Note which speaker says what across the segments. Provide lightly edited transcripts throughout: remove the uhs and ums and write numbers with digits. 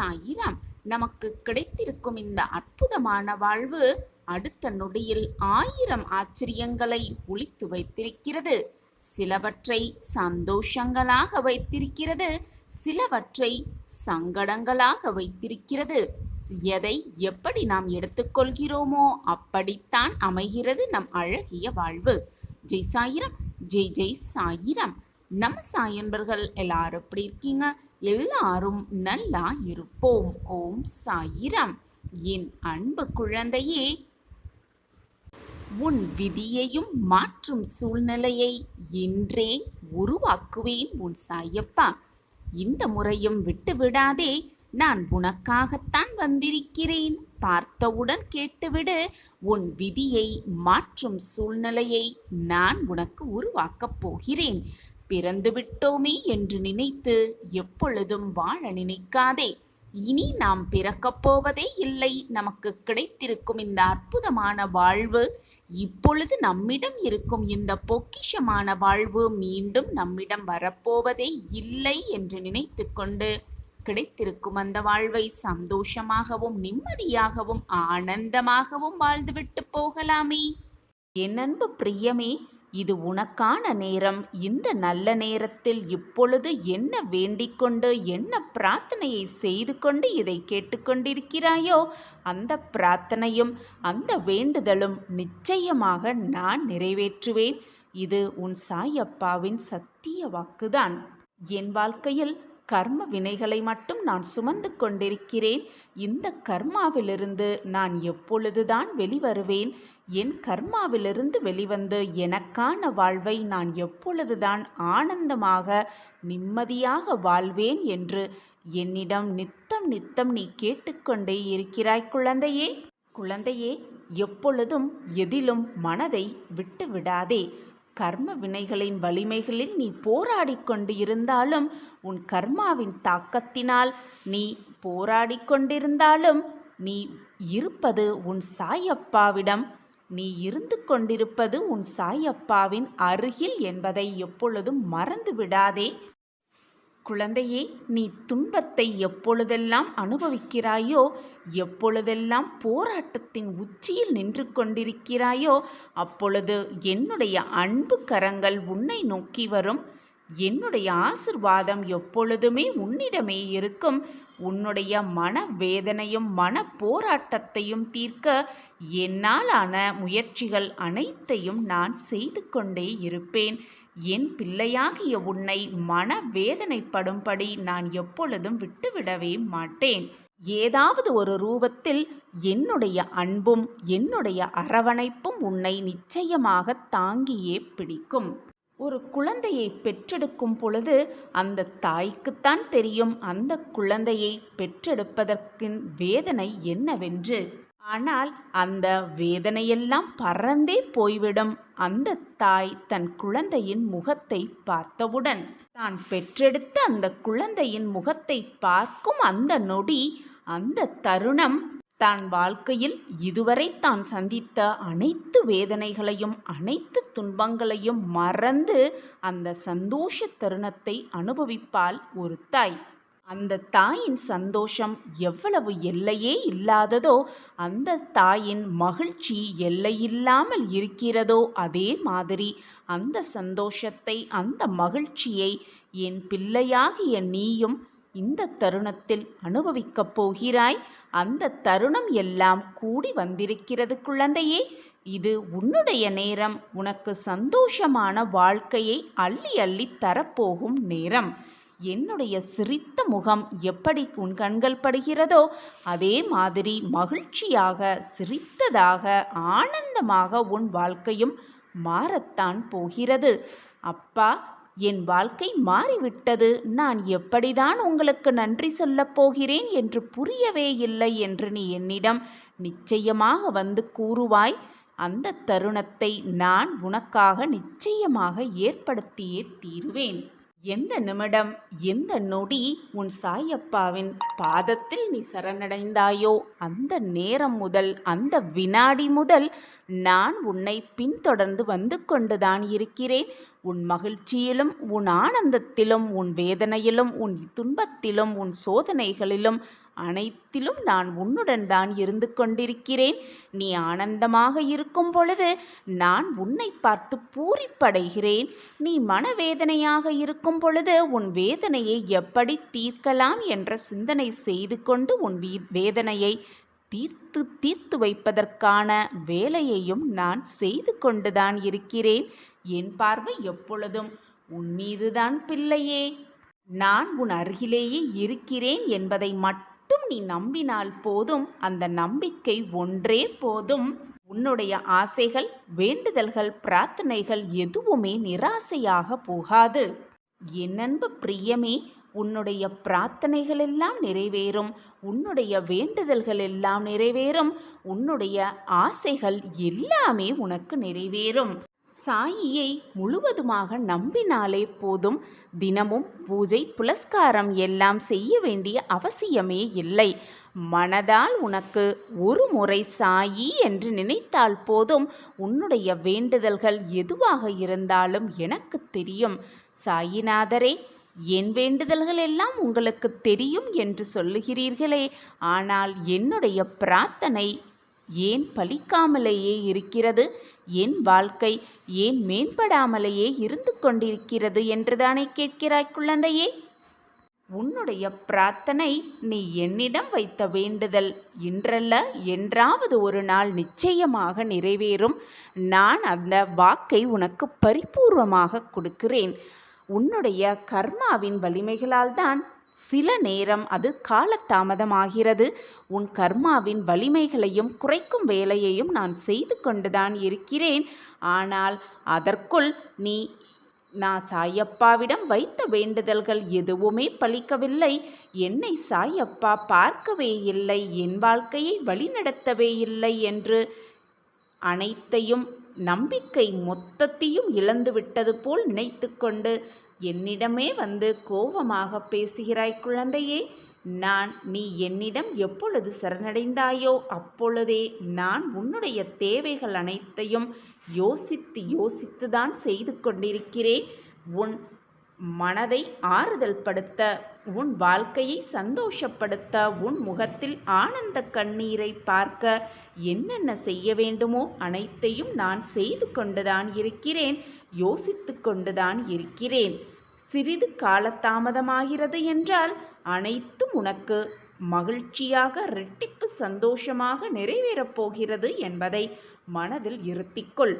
Speaker 1: சாயிராம். நமக்கு கிடைத்திருக்கும் இந்த அற்புதமான வாழ்வு அடுத்த நொடியில் 1000 ஆச்சரியங்களை ஒளித்து வைத்திருக்கிறது. சிலவற்றை சந்தோஷங்களாக வைத்திருக்கிறது, சிலவற்றை சங்கடங்களாக வைத்திருக்கிறது. எதை எப்படி நாம் எடுத்துக்கொள்கிறோமோ அப்படித்தான் அமைகிறது நம் அழகிய வாழ்வு. ஜெய் சாயிரம், ஜெய் ஜெய் சாயிரம். நம்ம சாயன்பர்கள் எல்லாரும் எப்படி இருக்கீங்க? எல்லாரும் நல்லா இருப்போம். ஓம் சாயிரம். என் அன்பு குழந்தையே, உன் விதியையும் மாற்றும் சூழ்நிலையை இன்றே உருவாக்குவேன் உன் சாயப்பா. இந்த முறையும் விட்டுவிடாதே, நான் உனக்காகத்தான் வந்திருக்கிறேன். பார்த்தவுடன் கேட்டுவிடு. உன் விதியை மாற்றும் சூழ்நிலையை நான் உனக்கு உருவாக்கப் போகிறேன். பிறந்து விட்டோமே என்று நினைத்து எப்பொழுதும் வாழ நினைக்காதே. இனி நாம் பிறக்கப் போவதே இல்லை. நமக்கு கிடைத்திருக்கும் இந்த அற்புதமான வாழ்வு, இப்பொழுது நம்மிடம் இருக்கும் இந்த பொக்கிஷமான வாழ்வு மீண்டும் நம்மிடம் வரப்போவதே இல்லை என்று நினைத்து கொண்டு கிடைத்திருக்கும் அந்த வாழ்வை சந்தோஷமாகவும் நிம்மதியாகவும் ஆனந்தமாகவும் வாழ்ந்துவிட்டு போகலாமே. என் அன்பு பிரியமே, இது உனக்கான நேரம். இந்த நல்ல நேரத்தில் இப்பொழுது என்ன வேண்டிக்கொண்டு என்ன பிரார்த்தனையை செய்து கொண்டு இதை கேட்டுக்கொண்டிருக்கிறாயோ அந்த பிரார்த்தனையும் அந்த வேண்டுதலும் நிச்சயமாக நான் நிறைவேற்றுவேன். இது உன் சாயப்பாவின் சத்திய வாக்குதான். என் வாழ்க்கையில் கர்ம வினைகளை மட்டும் நான் சுமந்து கொண்டிருக்கிறேன். இந்த கர்மாவிலிருந்து நான் எப்பொழுதுதான் வெளிவருவேன்? என் கர்மாவிலிருந்து வெளிவந்து எனக்கான வாழ்வை நான் எப்பொழுதுதான் ஆனந்தமாக நிம்மதியாக வாழ்வேன் என்று என்னிடம் நித்தம் நித்தம் நீ கேட்டுக்கொண்டே இருக்கிறாய் குழந்தையே. குழந்தையே, எப்பொழுதும் எதிலும் மனதை விட்டு விடாதே. கர்ம வினைகளின் வலிமைகளில் நீ போராடி கொண்டு இருந்தாலும், உன் கர்மாவின் தாக்கத்தினால் நீ போராடி கொண்டிருந்தாலும், நீ இருப்பது உன் சாயப்பாவிடம், நீ இருந்து கொண்டிருப்பது உன் சாயப்பாவின் அருகில் என்பதை எப்பொழுதும் மறந்து விடாதே. குழந்தையே, நீ துன்பத்தை எப்பொழுதெல்லாம் அனுபவிக்கிறாயோ, எப்பொழுதெல்லாம் போராட்டத்தின் உச்சியில் நின்று கொண்டிருக்கிறாயோ, அப்பொழுது என்னுடைய அன்பு கரங்கள் உன்னை நோக்கி வரும். என்னுடைய ஆசிர்வாதம் எப்பொழுதுமே உன்னிடமே இருக்கும். உன்னுடைய மன வேதனையும் மன போராட்டத்தையும் தீர்க்க என்னாலான முயற்சிகள் அனைத்தையும் நான் செய்து கொண்டே இருப்பேன். என் பிள்ளையாகிய உன்னை மன வேதனைப்படும்படி நான் எப்பொழுதும் விட்டுவிடவே மாட்டேன். ஏதாவது ஒரு ரூபத்தில் என்னுடைய அன்பும் என்னுடைய அரவணைப்பும் உன்னை நிச்சயமாக தாங்கியே பிடிக்கும். ஒரு குழந்தையை பெற்றெடுக்கும் பொழுது அந்த தாய்க்குத்தான் தெரியும் அந்த குழந்தையை பெற்றெடுப்பதற்கு வேதனை என்னவென்று. ஆனால் அந்த வேதனையெல்லாம் பறந்தே போய்விடும் அந்த தாய் தன் குழந்தையின் முகத்தை பார்த்தவுடன். தான் பெற்றெடுத்த அந்த குழந்தையின் முகத்தை பார்க்கும் அந்த நொடி, அந்த தருணம், தான் வாழ்க்கையில் இதுவரை தான் சந்தித்த அனைத்து வேதனைகளையும் அனைத்து துன்பங்களையும் மறந்து அந்த சந்தோஷ தருணத்தை அனுபவிப்பாள் ஒரு தாய். அந்த தாயின் சந்தோஷம் எவ்வளவு எல்லையே இல்லாததோ, அந்த தாயின் மகிழ்ச்சி எல்லையில்லாமல் இருக்கிறதோ, அதே மாதிரி அந்த சந்தோஷத்தை அந்த மகிழ்ச்சியை என் பிள்ளையாகிய நீயும் இந்த தருணத்தில் அனுபவிக்கப் போகிறாய். அந்த தருணம் எல்லாம் கூடி வந்திருக்கிறது குழந்தையே. இது உன்னுடைய நேரம். உனக்கு சந்தோஷமான வாழ்க்கையை அள்ளி அள்ளி தரப்போகும் நேரம். என்னுடைய சிரித்த முகம் எப்படி உன் கண்கள் படுகிறதோ அதே மாதிரி மகிழ்ச்சியாக சிரித்ததாக ஆனந்தமாக உன் வாழ்க்கையும் மாறத்தான் போகிறது. அப்பா, என் வாழ்க்கை மாறிவிட்டது, நான் எப்படிதான் உங்களுக்கு நன்றி சொல்லப் போகிறேன் என்று புரியவே இல்லை என்று நீ என்னிடம் நிச்சயமாக வந்து கூறுவாய். அந்த தருணத்தை நான் உனக்காக நிச்சயமாக ஏற்படுத்தியே தீருவேன். எந்த நிமிடம் எந்த நொடி உன் சாயப்பாவின் பாதத்தில் நீ சரணடைந்தாயோ அந்த நேரம் முதல் அந்த வினாடி முதல் நான் உன்னை பின்தொடர்ந்து வந்து கொண்டுதான் இருக்கிறேன். உன் மகிழ்ச்சியிலும் உன் ஆனந்தத்திலும் உன் வேதனையிலும் உன் துன்பத்திலும் உன் சோதனைகளிலும் அனைத்திலும் நான் உன்னுடன் தான் இருந்து கொண்டிருக்கிறேன். நீ ஆனந்தமாக இருக்கும் பொழுது நான் உன்னை பார்த்து பூரிப்படைகிறேன். நீ மனவேதனையாக இருக்கும் பொழுது உன் வேதனையை எப்படி தீர்க்கலாம் என்ற சிந்தனை செய்து கொண்டு உன் வேதனையை தீர்த்து வைப்பதற்கான வேலையையும் நான் செய்து கொண்டுதான் இருக்கிறேன். என் பார்வை எப்பொழுதும் உன் மீதுதான் பிள்ளையே. நான் உன் அருகிலேயே இருக்கிறேன் என்பதை மட்டும் நீ நம்பினால் போதும். அந்த நம்பிக்கை ஒன்றே போதும். உன்னுடைய ஆசைகள், வேண்டுதல்கள், பிரார்த்தனைகள் எதுவுமே நிராசையாக போகாது. என் அன்பு பிரியமே, உன்னுடைய பிரார்த்தனைகள் எல்லாம் நிறைவேறும். உன்னுடைய வேண்டுதல்கள் எல்லாம் நிறைவேறும். உன்னுடைய ஆசைகள் எல்லாமே உனக்கு நிறைவேறும். சாயியை முழுவதுமாக நம்பினாலே போதும். தினமும் பூஜை புலஸ்காரம் எல்லாம் செய்ய வேண்டிய அவசியமே இல்லை. மனதால் உனக்கு ஒரு முறை சாயி என்று நினைத்தால் போதும். உன்னுடைய வேண்டுதல்கள் எதுவாக இருந்தாலும் எனக்கு தெரியும். சாயிநாதரே, என் வேண்டுதல்கள் எல்லாம் உங்களுக்கு தெரியும் என்று சொல்லுகிறீர்களே, ஆனால் என்னுடைய பிரார்த்தனை ஏன் பலிக்காமலேயே இருக்கிறது? என் வாழ்க்கை ஏன் மேம்படாமலேயே இருந்து கொண்டிருக்கிறது என்றுதானே கேட்கிறாய் குழந்தையே? உன்னுடைய பிரார்த்தனை நீ என்னிடம் வைத்த வேண்டுதல் இன்றல்ல என்றாவது ஒரு நாள் நிச்சயமாக நிறைவேறும். நான் அந்த வாக்கை உனக்கு பரிபூர்வமாக கொடுக்கிறேன். உன்னுடைய கர்மாவின் வலிமைகளால் தான் சில நேரம் அது காலதாமதமாகிறது. உன் கர்மாவின் வலிமைகளையும் குறைக்கும் வேலையையும் நான் செய்து கொண்டுதான் இருக்கிறேன். ஆனால் அதற்குள் நான் சாயப்பாவிடம் வைத்த வேண்டுதல்கள் எதுவுமே பலிக்கவில்லை. என்னை சாயப்பா பார்க்கவே இல்லை, என் வாழ்க்கையை வழிநடத்தவே இல்லை என்று அனைத்தையும் நம்பிக்கை மொத்தத்தையும் இழந்து விட்டது போல் நினைத்து கொண்டு என்னிடமே வந்து கோபமாக பேசுகிறாய் குழந்தையே. நீ என்னிடம் எப்பொழுது சரணடைந்தாயோ அப்பொழுதே நான் உன்னுடைய தேவைகள் அனைத்தையும் யோசித்துதான் செய்து கொண்டிருக்கிறேன். உன் மனதை ஆறுதல் படுத்த, உன் வாழ்க்கையை சந்தோஷப்படுத்த, உன் முகத்தில் ஆனந்த கண்ணீரை பார்க்க என்னென்ன செய்ய வேண்டுமோ அனைத்தையும் நான் செய்து கொண்டுதான் இருக்கிறேன், யோசித்து கொண்டுதான் இருக்கிறேன். சிறிது காலதாமதமாகிறது என்றால் அனைத்தும் உனக்கு மகிழ்ச்சியாக, இரட்டிப்பு சந்தோஷமாக நிறைவேறப் போகிறது என்பதை மனதில் இருத்திக்கொள்.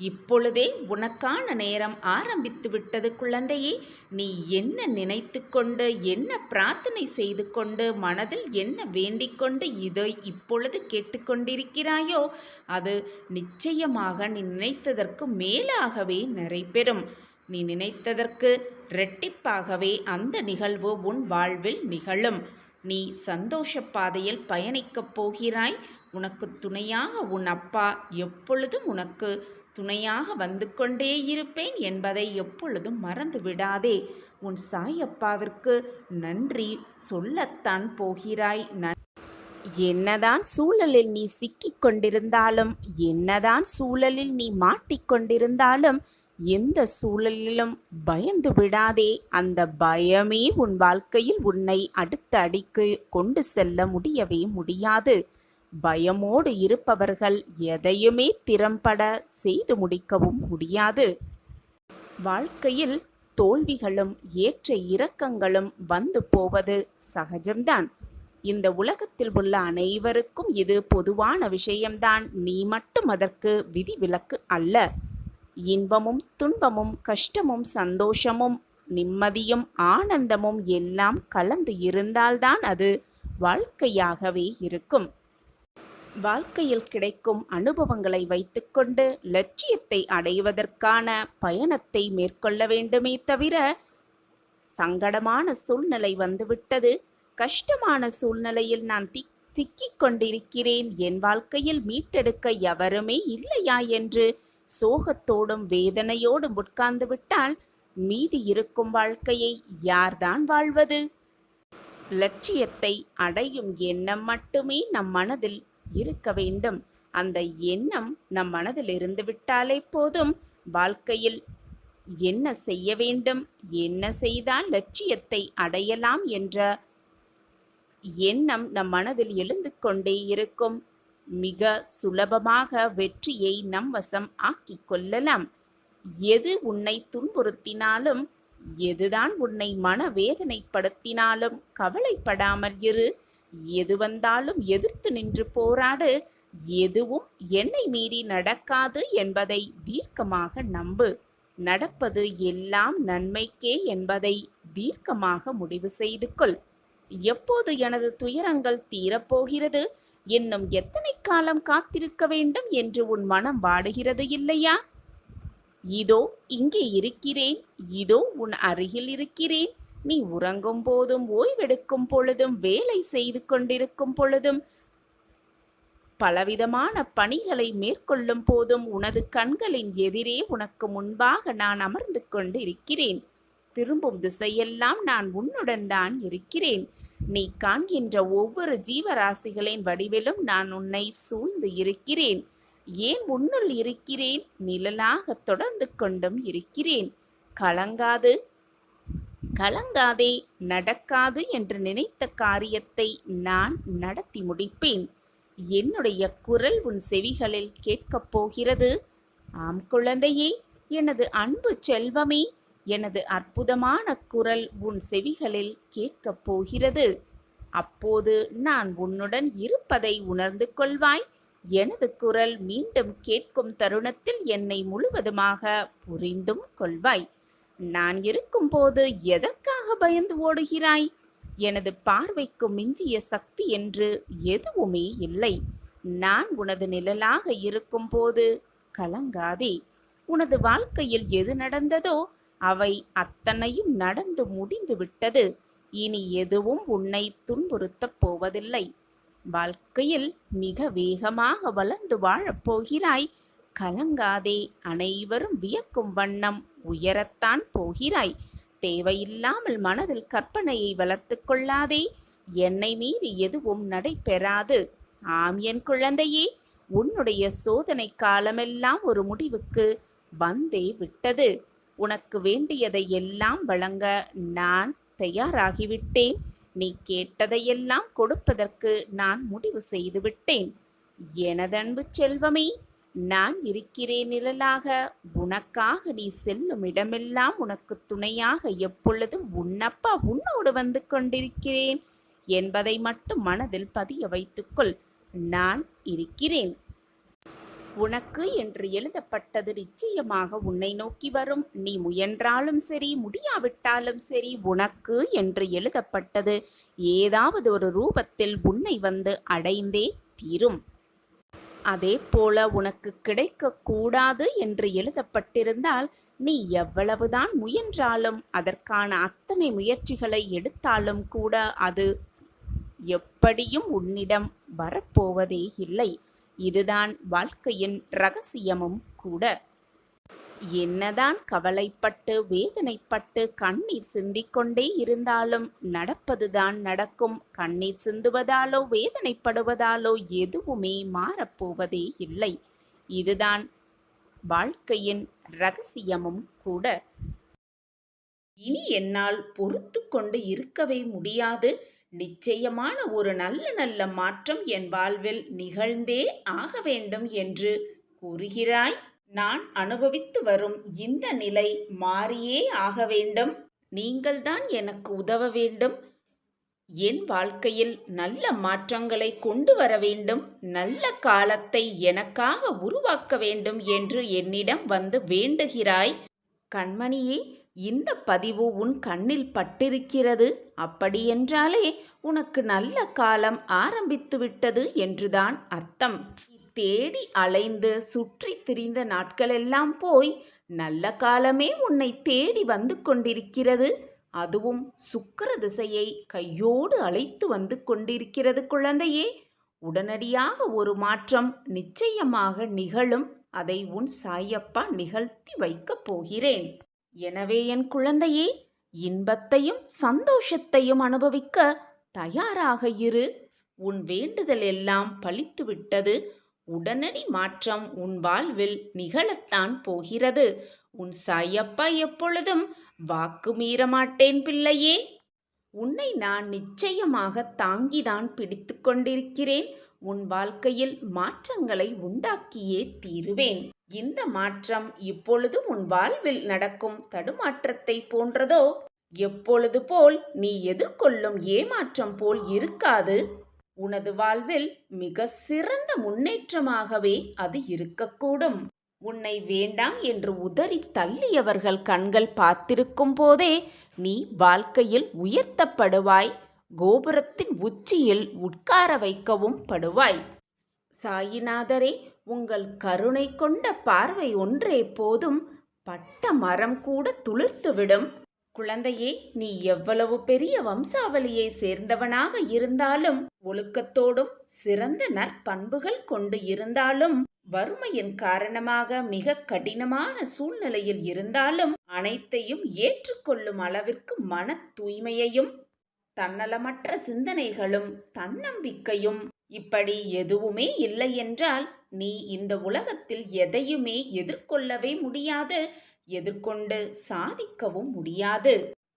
Speaker 1: இப்பொழுதே உனக்கான நேரம் ஆரம்பித்து விட்டது குழந்தையே. நீ என்ன நினைத்து கொண்டு, என்ன பிரார்த்தனை செய்து கொண்டு, மனதில் என்ன வேண்டிக் கொண்டு இதை இப்பொழுது கேட்டுக்கொண்டிருக்கிறாயோ அது நிச்சயமாக நீ நினைத்ததற்கு மேலாகவே நிறைவேறும். நீ நினைத்ததற்கு இரட்டிப்பாகவே அந்த நிகழ்வு உன் வாழ்வில் நிகழும். நீ சந்தோஷ பாதையில் பயணிக்கப் போகிறாய். உனக்கு துணையாக உன் அப்பா எப்பொழுதும் உனக்கு துணையாக வந்து கொண்டே இருப்பேன் என்பதை எப்பொழுதும் மறந்து விடாதே. உன் சாயப்பாவிற்கு நன்றி சொல்லத்தான் போகிறாய். என்னதான் சூழலில் நீ சிக்கிக் கொண்டிருந்தாலும், என்னதான் சூழலில் நீ மாட்டிக்கொண்டிருந்தாலும், எந்த சூழலிலும் பயந்து விடாதே. அந்த பயமே உன் வாழ்க்கையில் உன்னை அடுத்த அடிக்கு கொண்டு செல்ல முடியவே முடியாது. பயமோடு இருப்பவர்கள் எதையுமே திறம்பட செய்து முடிக்கவும் முடியாது. வாழ்க்கையில் தோல்விகளும் ஏற்ற இறக்கங்களும் வந்து போவது சகஜம்தான். இந்த உலகத்தில் உள்ள அனைவருக்கும் இது பொதுவான விஷயம்தான். நீ மட்டும் அதற்கு விதிவிலக்கு அல்ல. இன்பமும் துன்பமும், கஷ்டமும் சந்தோஷமும், நிம்மதியும் ஆனந்தமும் எல்லாம் கலந்து இருந்தால்தான் அது வாழ்க்கையாகவே இருக்கும். வாழ்க்கையில் கிடைக்கும் அனுபவங்களை வைத்துக்கொண்டு லட்சியத்தை அடைவதற்கான பயணத்தை மேற்கொள்ள வேண்டுமே தவிர, சங்கடமான சூழ்நிலை வந்துவிட்டது, கஷ்டமான சூழ்நிலையில் நான் திக்கிக் கொண்டிருக்கிறேன், என் வாழ்க்கையில் மீட்டெடுக்க எவருமே இல்லையா என்று சோகத்தோடும் வேதனையோடும் உட்கார்ந்து விட்டால் மீதி இருக்கும் வாழ்க்கையை யார்தான் வாழ்வது? லட்சியத்தை அடையும் எண்ணம் மட்டுமே நம் மனதில் இருக்க வேண்டும். அந்த எண்ணம் நம் மனதில் இருந்து விட்டாலே போதும். வாழ்க்கையில் என்ன செய்ய வேண்டும், என்ன செய்தால் லட்சியத்தை அடையலாம் என்ற எண்ணம் நம் மனதில் எழுந்து கொண்டே இருக்கும். மிக சுலபமாக வெற்றியை நம் வசம் ஆக்கிக் கொள்ளலாம். எது உன்னை துன்புறுத்தினாலும், எதுதான் உன்னை மனவேதனைப்படுத்தினாலும் கவலைப்படாமல் இரு. எது வந்தாலும் எதிர்த்து நின்று போராடு. எதுவும் என்னை மீறி நடக்காது என்பதை தீர்க்கமாக நம்பு. நடப்பது எல்லாம் நன்மைக்கே என்பதை தீர்க்கமாக முடிவு செய்து கொள். எப்போது எனது துயரங்கள் தீரப்போகிறது, இன்னும் எத்தனை காலம் காத்திருக்க வேண்டும் என்று உன் மனம் வாடுகிறது இல்லையா? இதோ இங்கே இருக்கிறேன், இதோ உன் அருகில் இருக்கிறேன். நீ உறங்கும் போதும், ஓய்வெடுக்கும் பொழுதும், வேலை செய்து கொண்டிருக்கும் பொழுதும், பலவிதமான பணிகளை மேற்கொள்ளும் போதும் உனது கண்களின் எதிரே உனக்கு முன்பாக நான் அமர்ந்து கொண்டு இருக்கிறேன். திரும்பும் திசையெல்லாம் நான் உன்னுடன் தான் இருக்கிறேன். நீ காண்கின்ற ஒவ்வொரு ஜீவராசிகளின் வடிவிலும் நான் உன்னை சூழ்ந்து இருக்கிறேன். ஏன் உன்னுள் இருக்கிறேன், நிழலாக தொடர்ந்து கொண்டும் இருக்கிறேன். கலங்காது, கலங்காதே, நடக்காது என்று நினைத்த காரியத்தை நான் நடத்தி முடிப்பேன். என்னுடைய குரல் உன் செவிகளில் கேட்கப் போகிறது. ஆம் குழந்தையே, எனது அன்பு செல்வமே, எனது அற்புதமான குரல் உன் செவிகளில் கேட்கப் போகிறது. அப்போது நான் உன்னுடன் இருப்பதை உணர்ந்து கொள்வாய். எனது குரல் மீண்டும் கேட்கும் தருணத்தில் என்னை முழுவதுமாக புரிந்தும் கொள்வாய். நான் இருக்கும்போது எதற்காக பயந்து ஓடுகிறாய்? எனது பார்வைக்கு மிஞ்சிய சக்தி என்று எதுவுமே இல்லை. நான் உனது நிழலாக இருக்கும்போது கலங்காதே. உனது வாழ்க்கையில் எது நடந்ததோ அவை அத்தனையும் நடந்து முடிந்து விட்டது. இனி எதுவும் உன்னை துன்புறுத்தப் போவதில்லை. வாழ்க்கையில் மிக வேகமாக வளர்ந்து வாழப்போகிறாய். கலங்காதே. அனைவரும் வியக்கும் வண்ணம் உயரத்தான் போகிறாய். தேவையில்லாமல் மனதில் கற்பனையை வளர்த்து கொள்ளாதே. என்னை மீறி எதுவும் நடைபெறாது. ஆம் என் குழந்தையே, உன்னுடைய சோதனை காலமெல்லாம் ஒரு முடிவுக்கு வந்தே விட்டது. உனக்கு வேண்டியதை எல்லாம் வழங்க நான் தயாராகிவிட்டேன். நீ கேட்டதையெல்லாம் கொடுப்பதற்கு நான் முடிவு செய்துவிட்டேன். எனதன்பு செல்வமே, நான் இருக்கிறேன் நிழலாக. உனக்காக நீ செல்லும் இடமெல்லாம் உனக்கு துணையாக எப்பொழுதும் உன்னப்பா உன்னோடு வந்து கொண்டிருக்கிறேன் என்பதை மட்டும் மனதில் பதிய வைத்துக்கொள். நான் இருக்கிறேன். உனக்கு என்று எழுதப்பட்டது நிச்சயமாக உன்னை நோக்கி வரும். நீ முயன்றாலும் சரி, முடியாவிட்டாலும் சரி, உனக்கு என்று எழுதப்பட்டது ஏதாவது ஒரு ரூபத்தில் உன்னை வந்து அடைந்தே தீரும். அதே போல உனக்கு கிடைக்கக்கூடாது என்று எழுதப்பட்டிருந்தால் நீ எவ்வளவுதான் முயன்றாலும், அதற்கான அத்தனை முயற்சிகளை எடுத்தாலும் கூட அது எப்படியும் உன்னிடம் வரப்போவதே இல்லை. இதுதான் வாழ்க்கையின் ரகசியமும் கூட. என்னதான் கவலைப்பட்டு வேதனைப்பட்டு கண்ணீர் சிந்திக்கொண்டே இருந்தாலும் நடப்பதுதான் நடக்கும். கண்ணீர் சிந்துவதாலோ வேதனைப்படுவதாலோ எதுவுமே மாறப்போவதே இல்லை. இதுதான் வாழ்க்கையின் ரகசியமும் கூட. இனி என்னால் பொறுத்து கொண்டு இருக்கவே முடியாது. நிச்சயமான ஒரு நல்ல நல்ல மாற்றம் என் வாழ்வில் நிகழ்ந்தே ஆக வேண்டும் என்று கூறுகிறாய். நான் அனுபவித்து வரும் இந்த நிலை மாறியே ஆக வேண்டும். நீங்கள்தான் எனக்கு உதவ வேண்டும். என் வாழ்க்கையில் நல்ல மாற்றங்களை கொண்டு வர வேண்டும். நல்ல காலத்தை எனக்காக உருவாக்க வேண்டும் என்று என்னிடம் வந்து வேண்டுகிறாய். கண்மணியே, இந்த பதிவு உன் கண்ணில் பட்டிருக்கிறது. அப்படியென்றாலே உனக்கு நல்ல காலம் ஆரம்பித்து விட்டது என்றுதான் அர்த்தம். தேடி அலைந்து சுற்றி திரிந்த நாட்களெல்லாம் போய் நல்ல காலமே உன்னை தேடி வந்து கொண்டிருக்கிறது. அதுவும் சுக்கிர திசையை கையோடு அழைத்து வந்து கொண்டிருக்கிறது குழந்தையே. உடனடியாக ஒரு மாற்றம் நிச்சயமாக நிகழும். அதை உன் சாயப்பா நிகழ்த்தி வைக்கப் போகிறேன். எனவே என் குழந்தையே, இன்பத்தையும் சந்தோஷத்தையும் அனுபவிக்க தயாராக இரு. உன் வேண்டுதல் எல்லாம் பலித்து விட்டது. உடனடி மாற்றம் உன் வாழ்வில் நிகழத்தான் போகிறது. உன் சாயப்பா எப்பொழுதும் வாக்கு மீற மாட்டேன் பிள்ளையே. உன்னை நான் நிச்சயமாக தாங்கிதான் பிடித்து கொண்டிருக்கிறேன். உன் வாழ்க்கையில் மாற்றங்களை உண்டாக்கியே தீருவேன். இந்த மாற்றம் இப்பொழுது உன் வாழ்வில் நடக்கும் தடுமாற்றத்தை போன்றதோ? எப்பொழுது போல் நீ எதிர்கொள்ளும் ஏமாற்றம் போல் இருக்காது. உனது வாழ்வில் மிக சிறந்த முன்னேற்றமாகவே அது இருக்கக்கூடும். உன்னை வேண்டாம் என்று உதறி தள்ளியவர்கள் கண்கள் பார்த்திருக்கும் போதே நீ வாழ்க்கையில் உயர்த்தப்படுவாய். கோபுரத்தின் உச்சியில் உட்கார வைக்கவும் படுவாய். சாயிநாதரே, உங்கள் கருணை கொண்ட பார்வை ஒன்றே போதும். பட்ட மரம் கூட துளிர்த்துவிடும். குழந்தையே, நீ எவ்வளவு பெரிய வம்சாவளியை சேர்ந்தவனாக இருந்தாலும், ஒழுக்கத்தோடும் சிறந்த நற்பண்புகள் கொண்டு இருந்தாலும், வறுமையின் காரணமாக மிக கடினமான சூழ்நிலையில் இருந்தாலும் அனைத்தையும் ஏற்றுக்கொள்ளும் அளவிற்கு மன தூய்மையையும் தன்னலமற்ற சிந்தனைகளும் தன்னம்பிக்கையும் இப்படி எதுவுமே இல்லை என்றால் நீ இந்த உலகத்தில் எதையுமே எதிர்கொள்ளவே முடியாது. எதிர்கொண்டு சாதிக்கவும் முடியாது.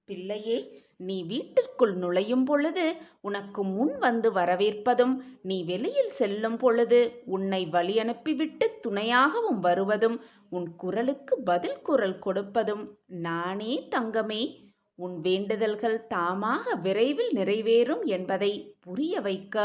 Speaker 1: பிள்ளையே, நீ வீட்டிற்குள் நுழையும் பொழுது உனக்கு முன் வந்து வரவேற்பதும், நீ வெளியில் செல்லும் பொழுது உன்னை வழி அனுப்பிவிட்டு துணையாகவும் வருவதும், உன் குரலுக்கு பதில் குரல் கொடுப்பதும் நானே தங்கமே. உன் வேண்டுதல்கள் தாமாக விரைவில் நிறைவேறும் என்பதை புரிய வைக்க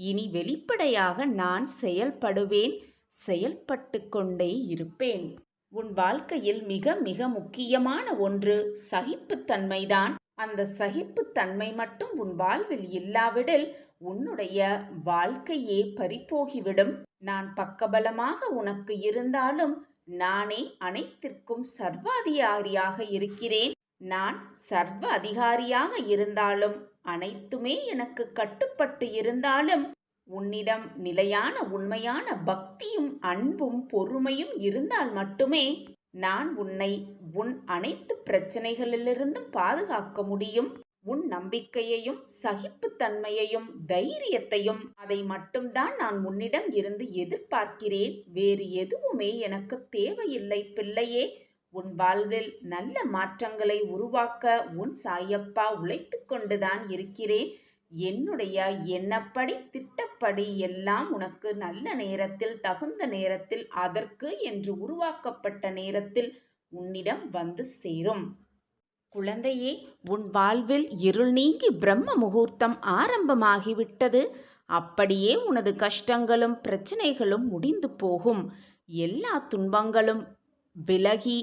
Speaker 1: இனி வெளிப்படையாக நான் செயல்படுவேன். செயல்பட்டு கொண்டே இருப்பேன். உன் வாழ்க்கையில் மிக மிக முக்கியமான ஒன்று சகிப்புத்தன்மைதான். அந்த சகிப்புத்தன்மை மட்டும் உன் வாழ்வில் இல்லாவிடில் உன்னுடைய வாழ்க்கையே பறிபோகிவிடும். நான் பக்கபலமாக உனக்கு இருந்தாலும் நானே அனைத்திற்கும் சர்வாதிகாரியாக இருக்கிறேன். நான் சர்வ அதிகாரியாக இருந்தாலும், அனைத்துமே எனக்கு கட்டுப்பட்டு இருந்தாலும், உன்னிடம் நிலையான உண்மையான பக்தியும் அன்பும் பொறுமையும் இருந்தால் மட்டுமே நான் உன்னை உன் அனைத்து பிரச்சனைகளிலிருந்தும் பாதுகாக்க முடியும். உன் நம்பிக்கையையும் சகிப்புத்தன்மையையும் தைரியத்தையும் அதை மட்டும்தான் நான் உன்னிடம் இருந்து எதிர்பார்க்கிறேன். வேறு எதுவுமே எனக்கு தேவையில்லை பிள்ளையே. உன் வாழ்வில் நல்ல மாற்றங்களை உருவாக்க உன் சாயப்பா உழைத்து கொண்டுதான் இருக்கிறேன். என்னுடைய எண்ணப்படி திட்டப்படி எல்லாம் உனக்கு நல்ல நேரத்தில், தகுந்த நேரத்தில், அதற்கு என்று உருவாக்கப்பட்ட நேரத்தில் உன்னிடம் வந்து சேரும். குழந்தையே, உன் வாழ்வில் இருள் நீங்கி பிரம்ம முகூர்த்தம் ஆரம்பமாகிவிட்டது. அப்படியே உனது கஷ்டங்களும் பிரச்சனைகளும் முடிந்து போகும். எல்லா துன்பங்களும் விலகி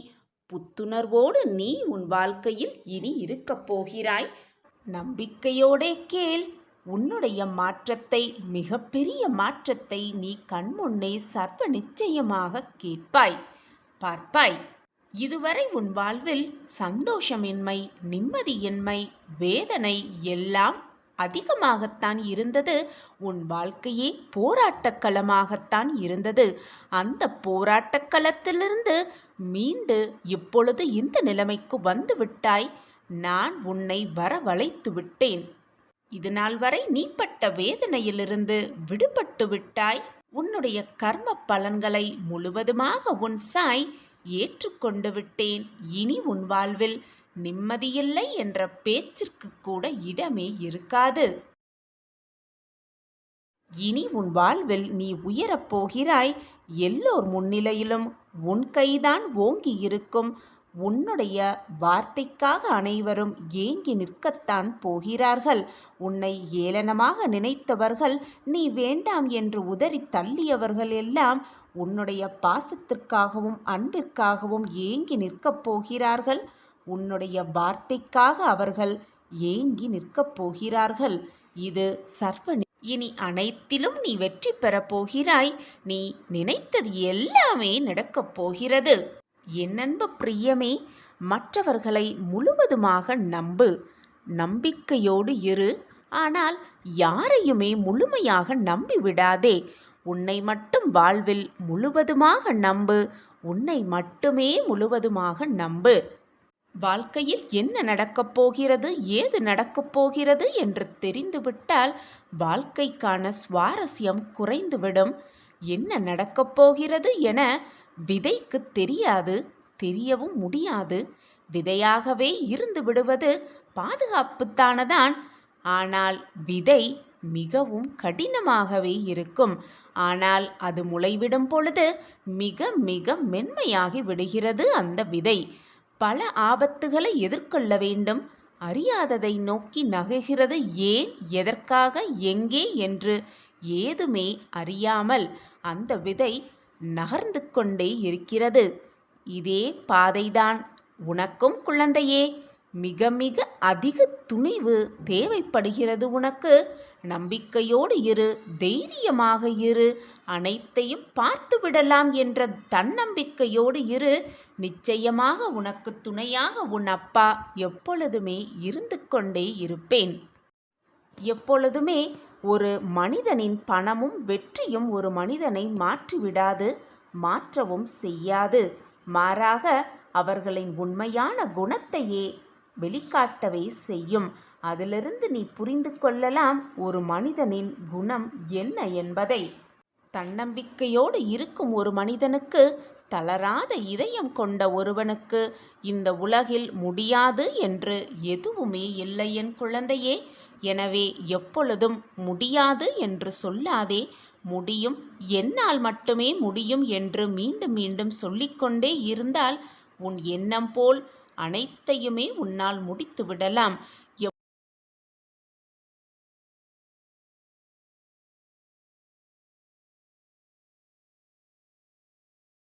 Speaker 1: புத்துணர்வோடு நீ உன் வாழ்க்கையில் இனி இருக்கப் போகிறாய். நம்பிக்கையோடே கேள். உன்னுடைய மாற்றத்தை, மிகப்பெரிய மாற்றத்தை நீ கண்முன்னே சர்வ நிச்சயமாக கேட்பாய், பார்ப்பாய். இதுவரை உன் வாழ்வில் சந்தோஷமின்மை, நிம்மதியின்மை, வேதனை எல்லாம் அதிகமாகத்தான் இருந்தது. உன் வாழ்க்கையே போராட்டக் களமாகத்தான் இருந்தது. அந்த போராட்டக் களத்திலிருந்து மீண்டு இப்பொழுது இந்த நிலைமைக்கு வந்து விட்டாய். நான் உன்னை வரவழைத்து விட்டேன். இதுநாள் வரை நீ பட்ட வேதனையிலிருந்து விடுபட்டு விட்டாய். உன்னுடைய கர்ம பலன்களை முழுவதுமாக உன் சாய் ஏற்றுக்கொண்டு விட்டேன். இனி உன் வாழ்வில் நிம்மதியில்லை என்ற பேச்சிற்கு கூட இடமே இருக்காது. இனி உன் வாழ்வில் நீ உயரப் போகிறாய். எல்லோர் முன்னிலையிலும் உன் கைதான் ஓங்கி இருக்கும். உன்னுடைய வார்த்தைக்காக அனைவரும் ஏங்கி நிற்கத்தான் போகிறார்கள். உன்னை ஏளனமாக நினைத்தவர்கள், நீ வேண்டாம் என்று உதறி தள்ளியவர்கள் எல்லாம் உன்னுடைய பாசத்திற்காகவும் அன்பிற்காகவும் ஏங்கி நிற்கப் போகிறார்கள். உன்னுடைய வார்த்தைக்காக அவர்கள் ஏங்கி நிற்கப் போகிறார்கள். இது சர்வ இனி அனைத்திலும் நீ வெற்றி பெறப் போகிறாய். நீ நினைத்தது எல்லாமே நடக்கப் போகிறது. என் அன்பு பிரியமே, மற்றவர்களை முழுவதுமாக நம்பு. நம்பிக்கையோடு இரு. ஆனால் யாரையுமே முழுமையாக நம்பிவிடாதே. உன்னை மட்டும் வாழ்வில் முழுவதுமாக நம்பு. உன்னை மட்டுமே முழுவதுமாக நம்பு. வாழ்க்கையில் என்ன நடக்கப் போகிறது, ஏது நடக்கப் போகிறது என்று தெரிந்துவிட்டால் வாழ்க்கைக்கான சுவாரஸ்யம் குறைந்துவிடும். என்ன நடக்கப் போகிறது என விதைக்கு தெரியாது, தெரியவும் முடியாது. விதையாகவே இருந்து விடுவது பாதுகாப்புத்தானதான். ஆனால் விதை மிகவும் கடினமாகவே இருக்கும். ஆனால் அது முளைவிடும் பொழுது மிக மிக மென்மையாகி விடுகிறது அந்த விதை. பல ஆபத்துகளை எதிர்கொள்ள வேண்டும். அறியாததை நோக்கி நகர்கிறது. ஏன், எதற்காக, எங்கே என்று ஏதுமே அறியாமல் அந்த விதை நகர்ந்து கொண்டே இருக்கிறது. இதே பாதைதான் உனக்கும் குழந்தையே. மிக மிக அதிக துணிவு தேவைப்படுகிறது உனக்கு. நம்பிக்கையோடு இரு, தைரியமாக இரு. அனைத்தையும் பார்த்து விடலாம் என்ற தன்னம்பிக்கையோடு இரு. நிச்சயமாக உனக்கு துணையாக உன் அப்பா எப்பொழுதுமே இருந்து கொண்டே இருப்பேன். எப்பொழுதுமே ஒரு மனிதனின் பணமும் வெற்றியும் ஒரு மனிதனை மாற்றிவிடாது, மாற்றவும் செய்யாது. மாறாக அவர்களின் உண்மையான குணத்தையே வெளிக்காட்டவே செய்யும். அதிலிருந்து நீ புரிந்து கொள்ளலாம் ஒரு மனிதனின் குணம் என்ன என்பதை. தன்னம்பிக்கையோடு இருக்கும் ஒரு மனிதனுக்கு, தளராத இதயம் கொண்ட ஒருவனுக்கு இந்த உலகில் முடியாது என்று எதுவுமே இல்லை என் குழந்தையே. எனவே எப்பொழுதும் முடியாது என்று சொல்லாதே. முடியும், என்னால் மட்டுமே முடியும் என்று மீண்டும் மீண்டும் சொல்லிக்கொண்டே இருந்தால் உன் எண்ணம் போல் அனைத்தையுமே உன்னால் முடித்து விடலாம்.